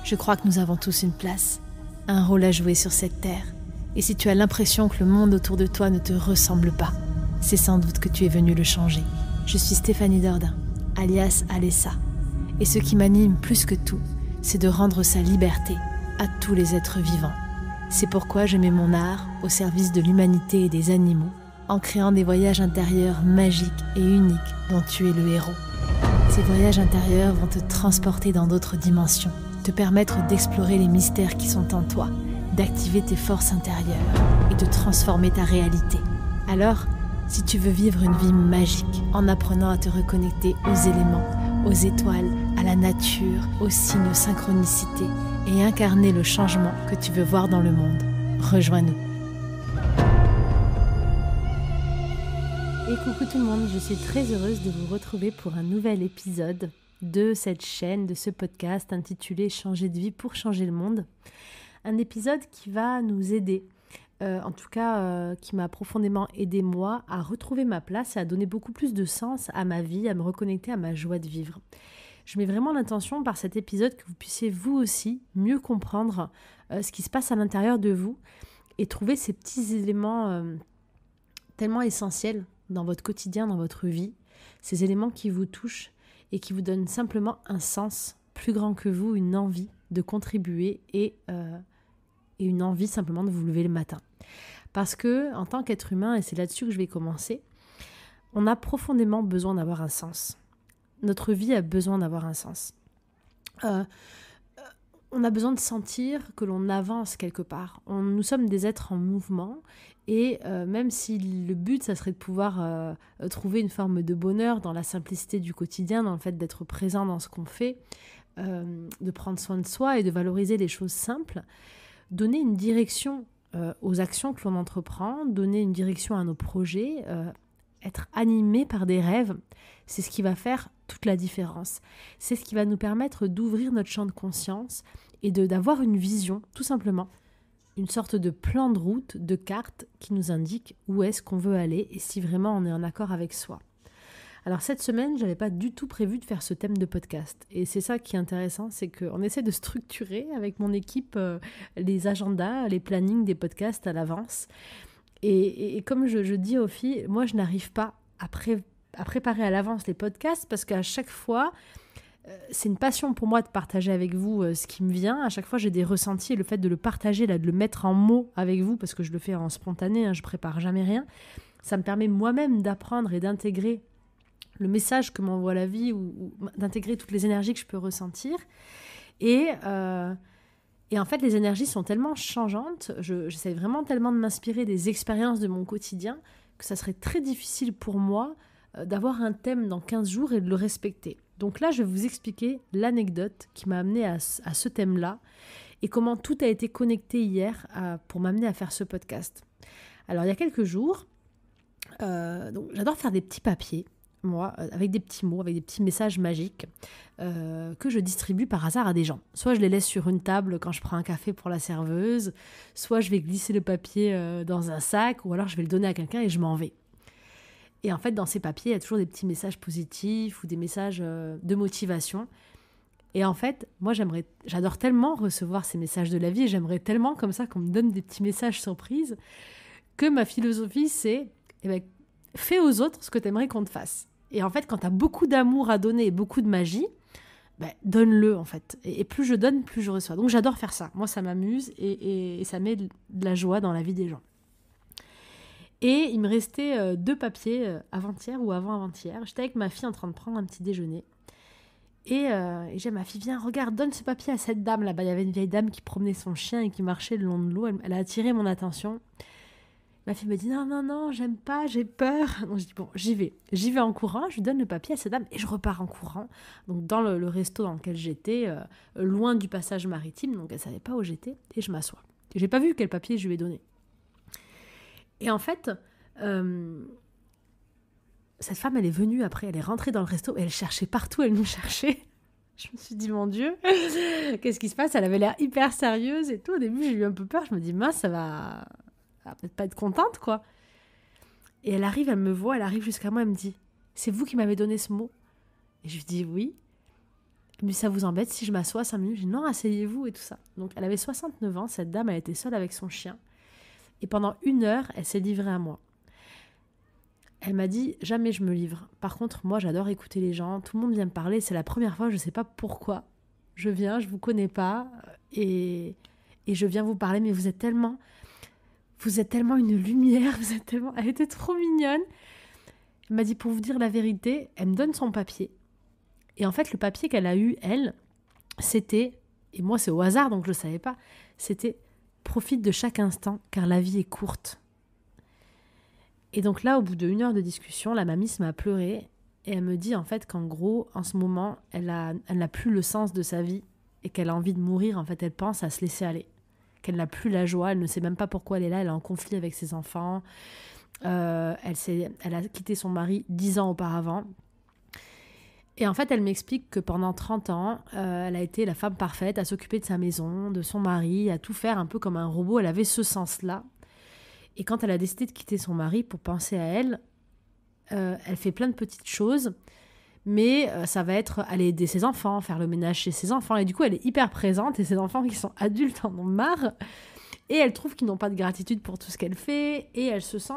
Je crois que nous avons tous une place, un rôle à jouer sur cette terre. Et si tu as l'impression que le monde autour de toi ne te ressemble pas, c'est sans doute que tu es venu le changer. Je suis Stéphanie Dordain, alias Alessa. Et ce qui m'anime plus que tout, c'est de rendre sa liberté à tous les êtres vivants. C'est pourquoi je mets mon art au service de l'humanité et des animaux, en créant des voyages intérieurs magiques et uniques dont tu es le héros. Ces voyages intérieurs vont te transporter dans d'autres dimensions, te permettre d'explorer les mystères qui sont en toi, d'activer tes forces intérieures et de transformer ta réalité. Alors, si tu veux vivre une vie magique en apprenant à te reconnecter aux éléments, aux étoiles, à la nature, aux signes, aux synchronicités et incarner le changement que tu veux voir dans le monde, rejoins-nous. Et coucou tout le monde, je suis très heureuse de vous retrouver pour un nouvel épisode de cette chaîne, de ce podcast intitulé « Changer de vie pour changer le monde ». Un épisode qui va nous aider, qui m'a profondément aidé moi à retrouver ma place et à donner beaucoup plus de sens à ma vie, à me reconnecter à ma joie de vivre. Je mets vraiment l'intention par cet épisode que vous puissiez vous aussi mieux comprendre ce qui se passe à l'intérieur de vous et trouver ces petits éléments tellement essentiels dans votre quotidien, dans votre vie, ces éléments qui vous touchent et qui vous donnent simplement un sens plus grand que vous, une envie de contribuer et une envie simplement de vous lever le matin. Parce que, en tant qu'être humain, et c'est là-dessus que je vais commencer, on a profondément besoin d'avoir un sens. Notre vie a besoin d'avoir un sens. On a besoin de sentir que l'on avance quelque part. Nous sommes des êtres en mouvement et même si le but, ça serait de pouvoir trouver une forme de bonheur dans la simplicité du quotidien, dans le fait d'être présent dans ce qu'on fait, de prendre soin de soi et de valoriser les choses simples, donner une direction aux actions que l'on entreprend, donner une direction à nos projets, être animé par des rêves, c'est ce qui va faire toute la différence. C'est ce qui va nous permettre d'ouvrir notre champ de conscience et d'avoir une vision, tout simplement, une sorte de plan de route, de carte qui nous indique où est-ce qu'on veut aller et si vraiment on est en accord avec soi. Alors cette semaine, je n'avais pas du tout prévu de faire ce thème de podcast. Et c'est ça qui est intéressant, c'est qu'on essaie de structurer avec mon équipe les agendas, les plannings des podcasts à l'avance. Et comme je dis aux filles, moi je n'arrive pas à préparer à l'avance les podcasts parce qu'à chaque fois, c'est une passion pour moi de partager avec vous ce qui me vient. À chaque fois, j'ai des ressentis et le fait de le partager, de le mettre en mots avec vous, parce que je le fais en spontané, je prépare jamais rien, ça me permet moi-même d'apprendre et d'intégrer le message que m'envoie la vie ou d'intégrer toutes les énergies que je peux ressentir. Et en fait, les énergies sont tellement changeantes, j'essaie vraiment tellement de m'inspirer des expériences de mon quotidien que ça serait très difficile pour moi d'avoir un thème dans 15 jours et de le respecter. Donc là, je vais vous expliquer l'anecdote qui m'a amenée à ce thème-là et comment tout a été connecté hier pour m'amener à faire ce podcast. Alors, il y a quelques jours, donc, j'adore faire des petits papiers, moi, avec des petits mots, avec des petits messages magiques que je distribue par hasard à des gens. Soit je les laisse sur une table quand je prends un café pour la serveuse, soit je vais glisser le papier dans un sac, ou alors je vais le donner à quelqu'un et je m'en vais. Et en fait, dans ces papiers, il y a toujours des petits messages positifs ou des messages de motivation. Et en fait, moi, j'adore tellement recevoir ces messages de la vie et j'aimerais tellement comme ça qu'on me donne des petits messages surprises que ma philosophie, c'est fais aux autres ce que tu aimerais qu'on te fasse. Et en fait, quand tu as beaucoup d'amour à donner et beaucoup de magie, donne-le en fait. Et plus je donne, plus je reçois. Donc j'adore faire ça. Moi, ça m'amuse et ça met de la joie dans la vie des gens. Et il me restait 2 papiers avant-hier ou avant-avant-hier. J'étais avec ma fille en train de prendre un petit déjeuner. Et j'ai ma fille, viens, regarde, donne ce papier à cette dame là-bas. Il y avait une vieille dame qui promenait son chien et qui marchait le long de l'eau. Elle a attiré mon attention. Ma fille me dit non, j'aime pas, j'ai peur. Donc je dis bon, j'y vais en courant, je lui donne le papier à cette dame et je repars en courant. Donc dans le resto dans lequel j'étais, loin du passage maritime, donc elle savait pas où j'étais et je m'assois. Et j'ai pas vu quel papier je lui ai donné. Et en fait, cette femme, elle est venue après, elle est rentrée dans le resto et elle cherchait partout, elle nous cherchait. Je me suis dit, mon Dieu, qu'est-ce qui se passe? Elle avait l'air hyper sérieuse et tout. Au début, j'ai eu un peu peur. Je me dis, mince, elle va peut-être pas être contente, quoi. Et elle arrive, elle me voit, elle arrive jusqu'à moi, elle me dit, c'est vous qui m'avez donné ce mot? Et je lui dis, oui. Elle me dit, ça vous embête si je m'assois 5 minutes? J'ai dit, non, asseyez-vous et tout ça. Donc, elle avait 69 ans, cette dame, elle était seule avec son chien. Et pendant 1 heure, elle s'est livrée à moi. Elle m'a dit, jamais je me livre. Par contre, moi, j'adore écouter les gens. Tout le monde vient me parler. C'est la première fois, je ne sais pas pourquoi. Je viens, je ne vous connais pas. Et je viens vous parler, mais vous êtes tellement une lumière. Vous êtes tellement... Elle était trop mignonne. Elle m'a dit, pour vous dire la vérité, elle me donne son papier. Et en fait, le papier qu'elle a eu, elle, c'était, et moi c'est au hasard, donc je ne le savais pas, c'était « Profite de chaque instant, car la vie est courte ». Et donc là, au bout de 1 heure de discussion, la mamie se met à pleurer et elle me dit en fait qu'en gros, en ce moment, elle n'a plus le sens de sa vie et qu'elle a envie de mourir. En fait, elle pense à se laisser aller, qu'elle n'a plus la joie, elle ne sait même pas pourquoi elle est là, elle est en conflit avec ses enfants. Elle a quitté son mari 10 ans auparavant. Et en fait, elle m'explique que pendant 30 ans, elle a été la femme parfaite à s'occuper de sa maison, de son mari, à tout faire un peu comme un robot. Elle avait ce sens-là. Et quand elle a décidé de quitter son mari pour penser à elle, elle fait plein de petites choses, mais ça va être aller aider ses enfants, faire le ménage chez ses enfants. Et du coup, elle est hyper présente et ses enfants qui sont adultes en ont marre. Et elle trouve qu'ils n'ont pas de gratitude pour tout ce qu'elle fait. Et elle se sent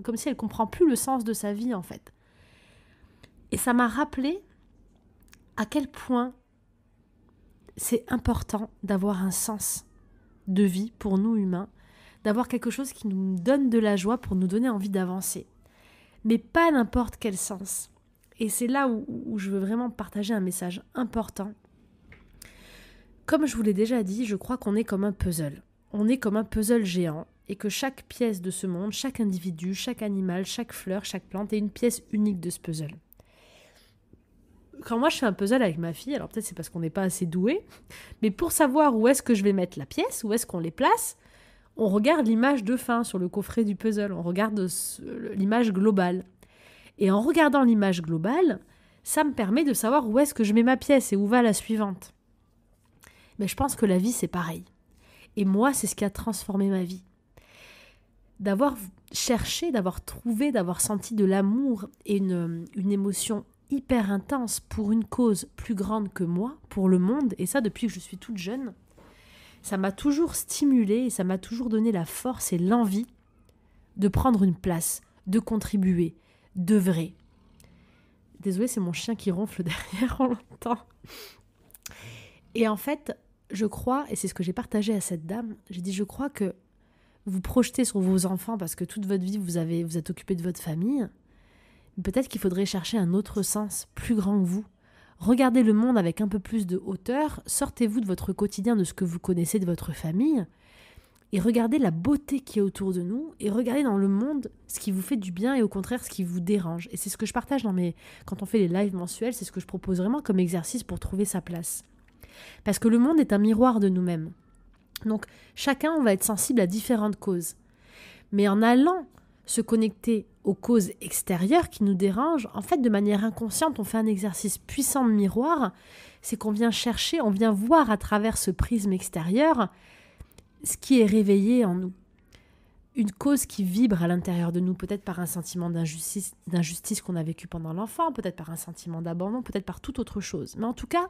comme si elle ne comprend plus le sens de sa vie, en fait. Et ça m'a rappelé à quel point c'est important d'avoir un sens de vie pour nous humains, d'avoir quelque chose qui nous donne de la joie pour nous donner envie d'avancer. Mais pas n'importe quel sens. Et c'est là où je veux vraiment partager un message important. Comme je vous l'ai déjà dit, je crois qu'on est comme un puzzle. On est comme un puzzle géant et que chaque pièce de ce monde, chaque individu, chaque animal, chaque fleur, chaque plante est une pièce unique de ce puzzle. Quand moi je fais un puzzle avec ma fille, alors peut-être c'est parce qu'on n'est pas assez doué, mais pour savoir où est-ce que je vais mettre la pièce, où est-ce qu'on les place, on regarde l'image de fin sur le coffret du puzzle, on regarde l'image globale. Et en regardant l'image globale, ça me permet de savoir où est-ce que je mets ma pièce et où va la suivante. Mais je pense que la vie c'est pareil. Et moi c'est ce qui a transformé ma vie. D'avoir cherché, d'avoir trouvé, d'avoir senti de l'amour et une émotion hyper intense pour une cause plus grande que moi, pour le monde, et ça depuis que je suis toute jeune, ça m'a toujours stimulée et ça m'a toujours donné la force et l'envie de prendre une place, de contribuer, d'œuvrer. Désolée, c'est mon chien qui ronfle derrière, on l'entend. Et en fait, je crois, et c'est ce que j'ai partagé à cette dame, j'ai dit, je crois que vous projetez sur vos enfants parce que toute votre vie, vous êtes occupé de votre famille. Peut-être qu'il faudrait chercher un autre sens, plus grand que vous. Regardez le monde avec un peu plus de hauteur, sortez-vous de votre quotidien, de ce que vous connaissez de votre famille, et regardez la beauté qui est autour de nous, et regardez dans le monde ce qui vous fait du bien et au contraire ce qui vous dérange. Et c'est ce que je partage quand on fait les lives mensuels, c'est ce que je propose vraiment comme exercice pour trouver sa place. Parce que le monde est un miroir de nous-mêmes. Donc chacun, on va être sensible à différentes causes. Mais en allant se connecter aux causes extérieures qui nous dérangent, en fait, de manière inconsciente, on fait un exercice puissant de miroir, c'est qu'on vient chercher, on vient voir à travers ce prisme extérieur ce qui est réveillé en nous. Une cause qui vibre à l'intérieur de nous, peut-être par un sentiment d'injustice qu'on a vécu pendant l'enfant, peut-être par un sentiment d'abandon, peut-être par toute autre chose. Mais en tout cas,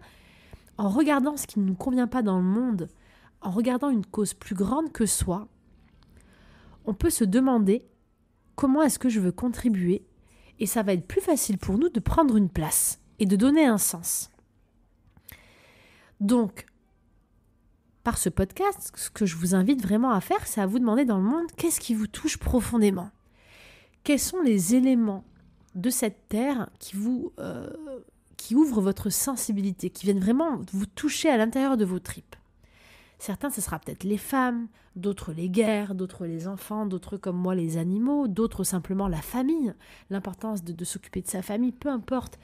en regardant ce qui ne nous convient pas dans le monde, en regardant une cause plus grande que soi, on peut se demander comment est-ce que je veux contribuer, et ça va être plus facile pour nous de prendre une place et de donner un sens. Donc, par ce podcast, ce que je vous invite vraiment à faire, c'est à vous demander dans le monde qu'est-ce qui vous touche profondément. Quels sont les éléments de cette terre qui ouvrent votre sensibilité, qui viennent vraiment vous toucher à l'intérieur de vos tripes. Certains, ce sera peut-être les femmes, d'autres les guerres, d'autres les enfants, d'autres comme moi les animaux, d'autres simplement la famille, l'importance de s'occuper de sa famille, peu importe.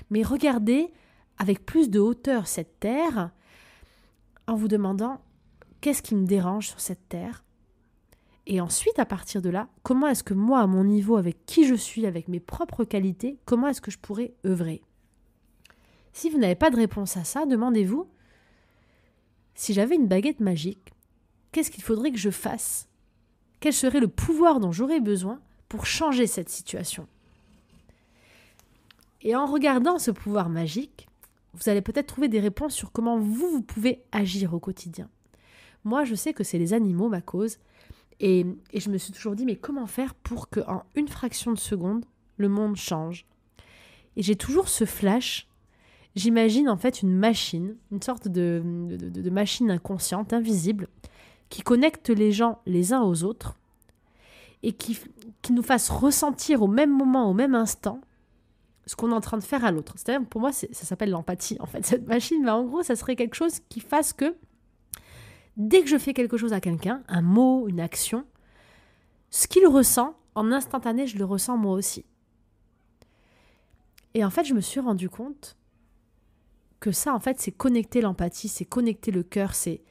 Mais regardez avec plus de hauteur cette terre en vous demandant qu'est-ce qui me dérange sur cette terre. Et ensuite, à partir de là, comment est-ce que moi, à mon niveau, avec qui je suis, avec mes propres qualités, comment est-ce que je pourrais œuvrer ? Si vous n'avez pas de réponse à ça, demandez-vous, si j'avais une baguette magique, qu'est-ce qu'il faudrait que je fasse ? Quel serait le pouvoir dont j'aurais besoin pour changer cette situation ? Et en regardant ce pouvoir magique, vous allez peut-être trouver des réponses sur comment vous pouvez agir au quotidien. Moi, je sais que c'est les animaux, ma cause. Et je me suis toujours dit, mais comment faire pour qu'en une fraction de seconde, le monde change? Et j'ai toujours ce flash. J'imagine en fait une machine, une sorte de machine inconsciente, invisible, qui connecte les gens les uns aux autres et qui nous fasse ressentir au même moment, au même instant, ce qu'on est en train de faire à l'autre. C'est-à-dire, pour moi, ça s'appelle l'empathie, en fait. Cette machine, mais en gros, ça serait quelque chose qui fasse que dès que je fais quelque chose à quelqu'un, un mot, une action, ce qu'il ressent, en instantané, je le ressens moi aussi. Et en fait, je me suis rendu compte que ça, en fait, c'est connecter l'empathie, c'est connecter le cœur, c'est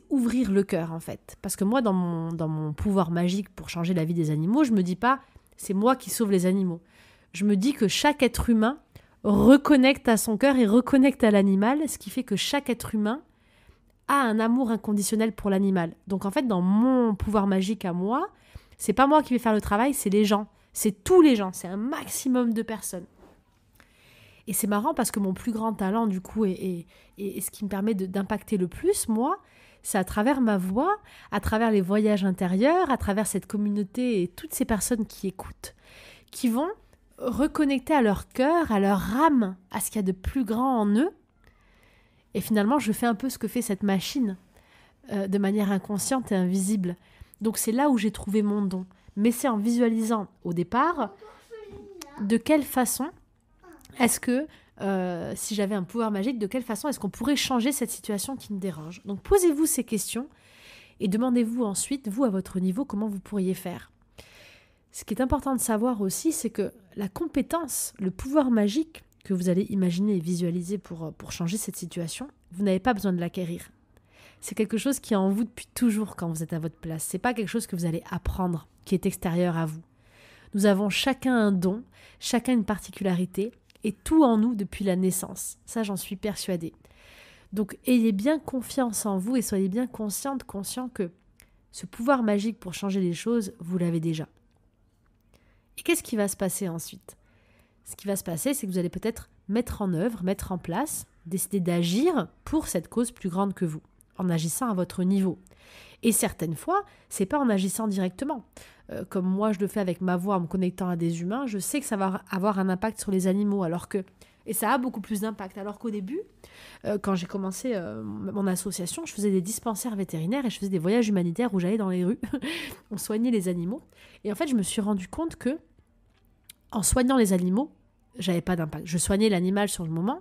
ouvrir le cœur, en fait. Parce que moi, dans mon pouvoir magique pour changer la vie des animaux, je me dis pas, c'est moi qui sauve les animaux. Je me dis que chaque être humain reconnecte à son cœur et reconnecte à l'animal, ce qui fait que chaque être humain a un amour inconditionnel pour l'animal. Donc, en fait, dans mon pouvoir magique à moi, c'est pas moi qui vais faire le travail, c'est les gens. C'est tous les gens, c'est un maximum de personnes. Et c'est marrant parce que mon plus grand talent, du coup, et ce qui me permet d'impacter le plus, moi, c'est à travers ma voix, à travers les voyages intérieurs, à travers cette communauté et toutes ces personnes qui écoutent, qui vont reconnecter à leur cœur, à leur âme, à ce qu'il y a de plus grand en eux. Et finalement, je fais un peu ce que fait cette machine, de manière inconsciente et invisible. Donc c'est là où j'ai trouvé mon don. Mais c'est en visualisant au départ de quelle façon est-ce que, si j'avais un pouvoir magique, de quelle façon est-ce qu'on pourrait changer cette situation qui me dérange? Donc posez-vous ces questions et demandez-vous ensuite, vous à votre niveau, comment vous pourriez faire. Ce qui est important de savoir aussi, c'est que la compétence, le pouvoir magique que vous allez imaginer et visualiser pour changer cette situation, vous n'avez pas besoin de l'acquérir. C'est quelque chose qui est en vous depuis toujours quand vous êtes à votre place. C'est pas quelque chose que vous allez apprendre, qui est extérieur à vous. Nous avons chacun un don, chacun une particularité, et tout en nous depuis la naissance. Ça, j'en suis persuadée. Donc, ayez bien confiance en vous et soyez bien conscient que ce pouvoir magique pour changer les choses, vous l'avez déjà. Et qu'est-ce qui va se passer ensuite? Ce qui va se passer, c'est que vous allez peut-être mettre en œuvre, mettre en place, décider d'agir pour cette cause plus grande que vous, en agissant à votre niveau. Et certaines fois, c'est pas en agissant directement. Comme moi, je le fais avec ma voix en me connectant à des humains, je sais que ça va avoir un impact sur les animaux, et ça a beaucoup plus d'impact. Alors qu'au début, quand j'ai commencé mon association, je faisais des dispensaires vétérinaires et je faisais des voyages humanitaires où j'allais dans les rues, on soignait les animaux. Et en fait, je me suis rendu compte que en soignant les animaux, j'avais pas d'impact. Je soignais l'animal sur le moment,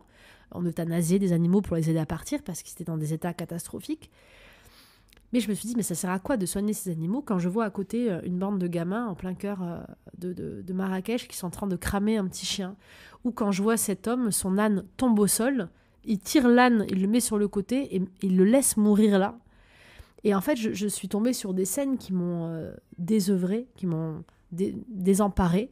on euthanasiait des animaux pour les aider à partir parce qu'ils étaient dans des états catastrophiques. Mais je me suis dit, mais ça sert à quoi de soigner ces animaux quand je vois à côté une bande de gamins en plein cœur de Marrakech qui sont en train de cramer un petit chien? Ou quand je vois cet homme, son âne tombe au sol, il tire l'âne, il le met sur le côté et il le laisse mourir là. Et en fait, je suis tombée sur des scènes qui m'ont désœuvrée, qui m'ont désemparée.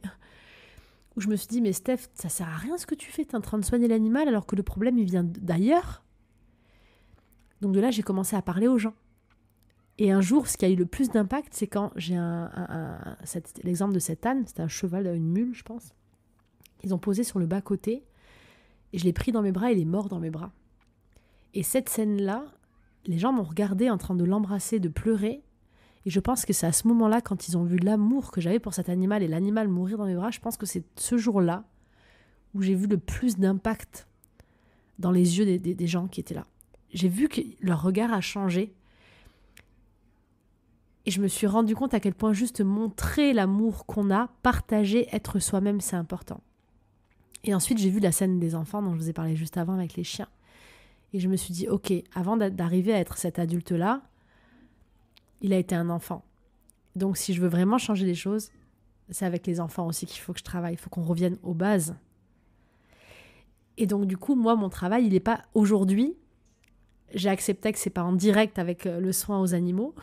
Où je me suis dit, mais Steph, ça sert à rien ce que tu fais, tu es en train de soigner l'animal alors que le problème il vient d'ailleurs. Donc de là, j'ai commencé à parler aux gens. Et un jour, ce qui a eu le plus d'impact, c'est quand j'ai l'exemple de cet âne, c'était un cheval, une mule, je pense. Ils ont posé sur le bas-côté, et je l'ai pris dans mes bras, et il est mort dans mes bras. Et cette scène-là, les gens m'ont regardé en train de l'embrasser, de pleurer, et je pense que c'est à ce moment-là, quand ils ont vu l'amour que j'avais pour cet animal, et l'animal mourir dans mes bras, je pense que c'est ce jour-là où j'ai vu le plus d'impact dans les yeux des gens qui étaient là. J'ai vu que leur regard a changé, et je me suis rendu compte à quel point juste montrer l'amour qu'on a, partager, être soi-même, c'est important. Et ensuite, j'ai vu la scène des enfants dont je vous ai parlé juste avant avec les chiens. Et je me suis dit, ok, avant d'arriver à être cet adulte-là, il a été un enfant. Donc si je veux vraiment changer les choses, c'est avec les enfants aussi qu'il faut que je travaille. Il faut qu'on revienne aux bases. Et donc du coup, moi, mon travail, il n'est pas aujourd'hui. J'ai accepté que c'est pas en direct avec le soin aux animaux.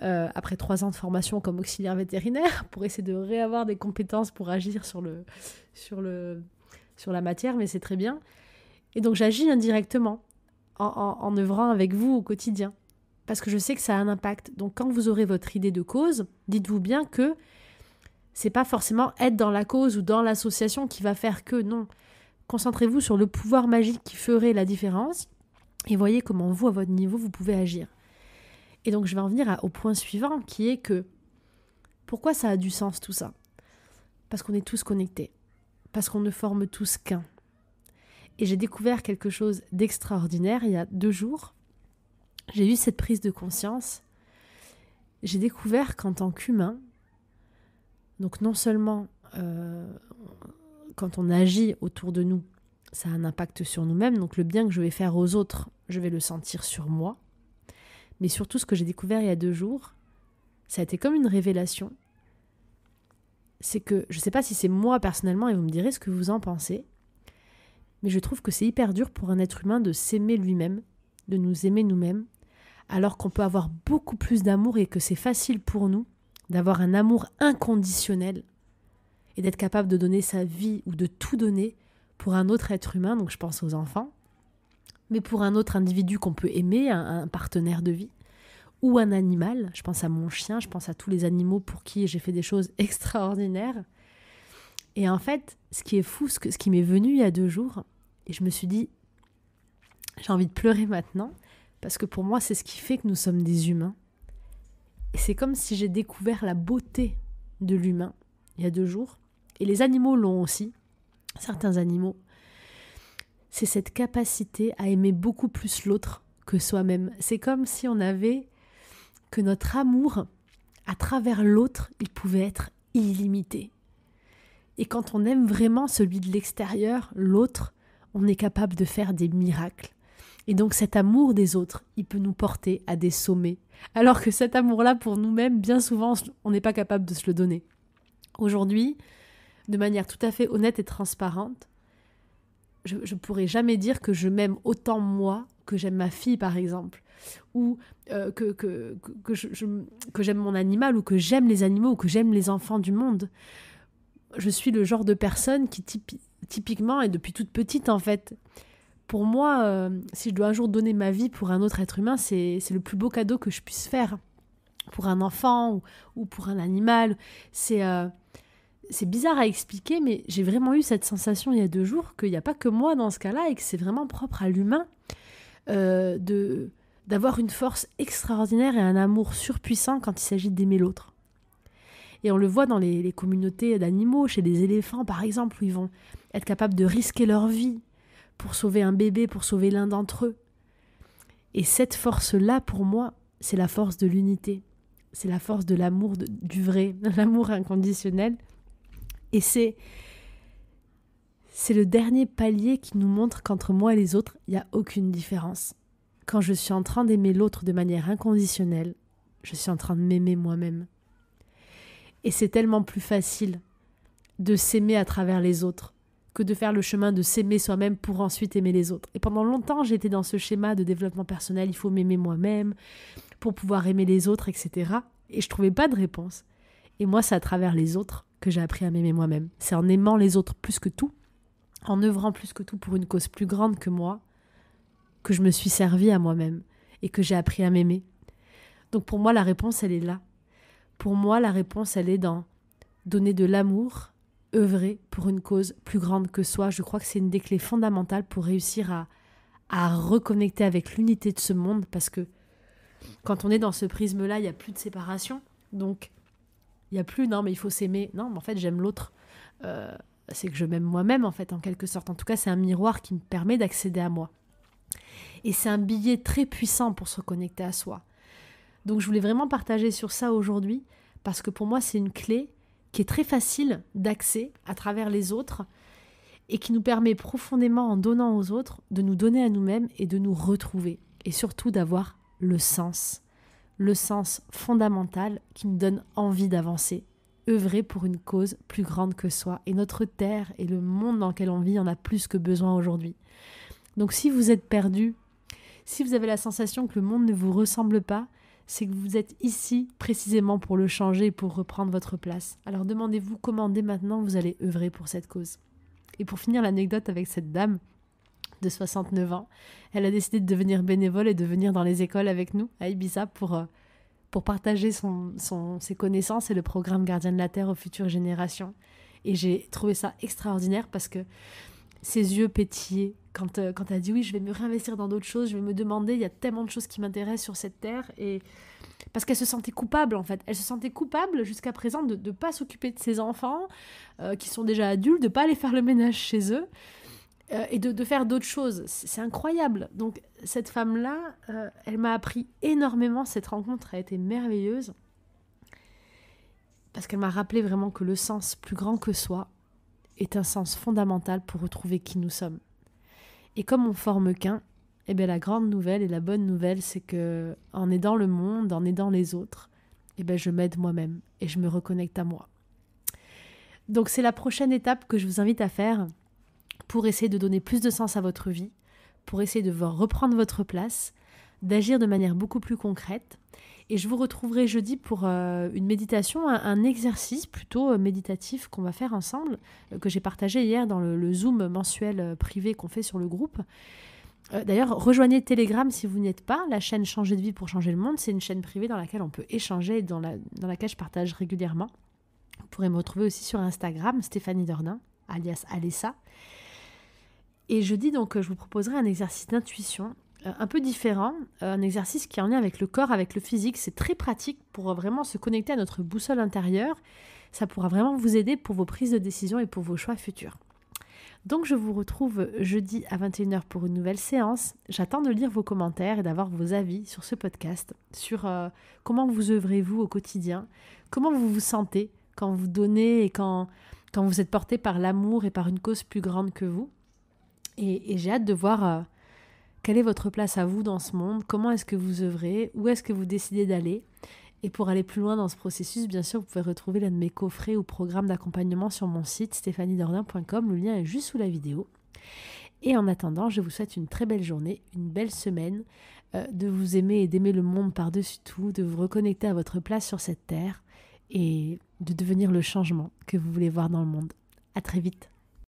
Après 3 ans de formation comme auxiliaire vétérinaire pour essayer de réavoir des compétences pour agir sur la matière, mais c'est très bien. Et donc j'agis indirectement en œuvrant avec vous au quotidien parce que je sais que ça a un impact. Donc quand vous aurez votre idée de cause, dites-vous bien que c'est pas forcément être dans la cause ou dans l'association qui va faire que non. Concentrez-vous sur le pouvoir magique qui ferait la différence et voyez comment vous, à votre niveau, vous pouvez agir. Et donc, je vais en venir au point suivant qui est que pourquoi ça a du sens tout ça ? Parce qu'on est tous connectés, parce qu'on ne forme tous qu'un. Et j'ai découvert quelque chose d'extraordinaire il y a 2 jours. J'ai eu cette prise de conscience. J'ai découvert qu'en tant qu'humain, donc non seulement quand on agit autour de nous, ça a un impact sur nous-mêmes, donc le bien que je vais faire aux autres, je vais le sentir sur moi. Mais surtout, ce que j'ai découvert il y a 2 jours, ça a été comme une révélation. C'est que, je ne sais pas si c'est moi personnellement, et vous me direz ce que vous en pensez, mais je trouve que c'est hyper dur pour un être humain de s'aimer lui-même, de nous aimer nous-mêmes, alors qu'on peut avoir beaucoup plus d'amour et que c'est facile pour nous d'avoir un amour inconditionnel et d'être capable de donner sa vie ou de tout donner pour un autre être humain, donc je pense aux enfants, mais pour un autre individu qu'on peut aimer, un partenaire de vie, ou un animal, je pense à mon chien, je pense à tous les animaux pour qui j'ai fait des choses extraordinaires. Et en fait, ce qui est fou, ce qui m'est venu il y a 2 jours, et je me suis dit, j'ai envie de pleurer maintenant, parce que pour moi, c'est ce qui fait que nous sommes des humains. Et c'est comme si j'ai découvert la beauté de l'humain il y a 2 jours, et les animaux l'ont aussi, certains animaux. C'est cette capacité à aimer beaucoup plus l'autre que soi-même. C'est comme si on avait que notre amour, à travers l'autre, il pouvait être illimité. Et quand on aime vraiment celui de l'extérieur, l'autre, on est capable de faire des miracles. Et donc cet amour des autres, il peut nous porter à des sommets. Alors que cet amour-là, pour nous-mêmes, bien souvent, on n'est pas capable de se le donner. Aujourd'hui, de manière tout à fait honnête et transparente, je ne pourrais jamais dire que je m'aime autant moi que j'aime ma fille, par exemple. Ou que j'aime mon animal, ou que j'aime les animaux, ou que j'aime les enfants du monde. Je suis le genre de personne qui, typiquement, et depuis toute petite, en fait, pour moi, si je dois un jour donner ma vie pour un autre être humain, c'est le plus beau cadeau que je puisse faire. Pour un enfant ou pour un animal. C'est bizarre à expliquer, mais j'ai vraiment eu cette sensation il y a 2 jours qu'il n'y a pas que moi dans ce cas-là et que c'est vraiment propre à l'humain d'avoir une force extraordinaire et un amour surpuissant quand il s'agit d'aimer l'autre. Et on le voit dans les communautés d'animaux, chez les éléphants par exemple, où ils vont être capables de risquer leur vie pour sauver un bébé, pour sauver l'un d'entre eux. Et cette force-là, pour moi, c'est la force de l'unité. C'est la force de l'amour du vrai, l'amour inconditionnel. Et c'est le dernier palier qui nous montre qu'entre moi et les autres, il n'y a aucune différence. Quand je suis en train d'aimer l'autre de manière inconditionnelle, je suis en train de m'aimer moi-même. Et c'est tellement plus facile de s'aimer à travers les autres que de faire le chemin de s'aimer soi-même pour ensuite aimer les autres. Et pendant longtemps, j'étais dans ce schéma de développement personnel, il faut m'aimer moi-même pour pouvoir aimer les autres, etc. Et je ne trouvais pas de réponse. Et moi, c'est à travers les autres que j'ai appris à m'aimer moi-même. C'est en aimant les autres plus que tout, en œuvrant plus que tout pour une cause plus grande que moi, que je me suis servie à moi-même et que j'ai appris à m'aimer. Donc pour moi, la réponse, elle est là. Pour moi, la réponse, elle est dans donner de l'amour, œuvrer pour une cause plus grande que soi. Je crois que c'est une des clés fondamentales pour réussir à reconnecter avec l'unité de ce monde, parce que quand on est dans ce prisme-là, il n'y a plus de séparation. Donc, il n'y a plus, non, mais il faut s'aimer. Non, mais en fait, j'aime l'autre. C'est que je m'aime moi-même, en fait, en quelque sorte. En tout cas, c'est un miroir qui me permet d'accéder à moi. Et c'est un billet très puissant pour se reconnecter à soi. Donc, je voulais vraiment partager sur ça aujourd'hui, parce que pour moi, c'est une clé qui est très facile d'accès à travers les autres et qui nous permet profondément, en donnant aux autres, de nous donner à nous-mêmes et de nous retrouver. Et surtout d'avoir le sens fondamental qui nous donne envie d'avancer, œuvrer pour une cause plus grande que soi. Et notre terre et le monde dans lequel on vit en a plus que besoin aujourd'hui. Donc si vous êtes perdu, si vous avez la sensation que le monde ne vous ressemble pas, c'est que vous êtes ici précisément pour le changer et pour reprendre votre place. Alors demandez-vous comment dès maintenant vous allez œuvrer pour cette cause. Et pour finir l'anecdote avec cette dame de 69 ans, elle a décidé de devenir bénévole et de venir dans les écoles avec nous à Ibiza pour partager ses connaissances et le programme Gardien de la Terre aux futures générations. Et j'ai trouvé ça extraordinaire parce que ses yeux pétillaient quand elle a dit oui, je vais me réinvestir dans d'autres choses, je vais me demander, il y a tellement de choses qui m'intéressent sur cette terre. Et parce qu'elle se sentait coupable, en fait. Elle se sentait coupable jusqu'à présent de ne pas s'occuper de ses enfants, qui sont déjà adultes, de ne pas aller faire le ménage chez eux, et de faire d'autres choses. C'est incroyable. Donc, cette femme-là, elle m'a appris énormément. Cette rencontre a été merveilleuse. Parce qu'elle m'a rappelé vraiment que le sens plus grand que soi est un sens fondamental pour retrouver qui nous sommes. Et comme on forme qu'un, eh bien la grande nouvelle et la bonne nouvelle, c'est que en aidant le monde, en aidant les autres, eh bien je m'aide moi-même et je me reconnecte à moi. Donc c'est la prochaine étape que je vous invite à faire pour essayer de donner plus de sens à votre vie, pour essayer de reprendre votre place, d'agir de manière beaucoup plus concrète. Et je vous retrouverai jeudi pour une méditation, un exercice plutôt méditatif qu'on va faire ensemble, que j'ai partagé hier dans le Zoom mensuel privé qu'on fait sur le groupe. D'ailleurs, rejoignez Telegram si vous n'y êtes pas. La chaîne Changer de vie pour changer le monde, c'est une chaîne privée dans laquelle on peut échanger et dans laquelle je partage régulièrement. Vous pourrez me retrouver aussi sur Instagram, Stéphanie Dordain, alias Alessa. Et jeudi, donc, je vous proposerai un exercice d'intuition un peu différent, un exercice qui est en lien avec le corps, avec le physique. C'est très pratique pour vraiment se connecter à notre boussole intérieure. Ça pourra vraiment vous aider pour vos prises de décision et pour vos choix futurs. Donc je vous retrouve jeudi à 21h pour une nouvelle séance. J'attends de lire vos commentaires et d'avoir vos avis sur ce podcast, sur comment vous œuvrez-vous au quotidien, comment vous vous sentez quand vous donnez et quand vous êtes porté par l'amour et par une cause plus grande que vous. Et j'ai hâte de voir quelle est votre place à vous dans ce monde, comment est-ce que vous œuvrez, où est-ce que vous décidez d'aller. Et pour aller plus loin dans ce processus, bien sûr, vous pouvez retrouver l'un de mes coffrets ou programmes d'accompagnement sur mon site stéphaniedordain.com. Le lien est juste sous la vidéo. Et en attendant, je vous souhaite une très belle journée, une belle semaine, de vous aimer et d'aimer le monde par-dessus tout, de vous reconnecter à votre place sur cette terre et de devenir le changement que vous voulez voir dans le monde. À très vite.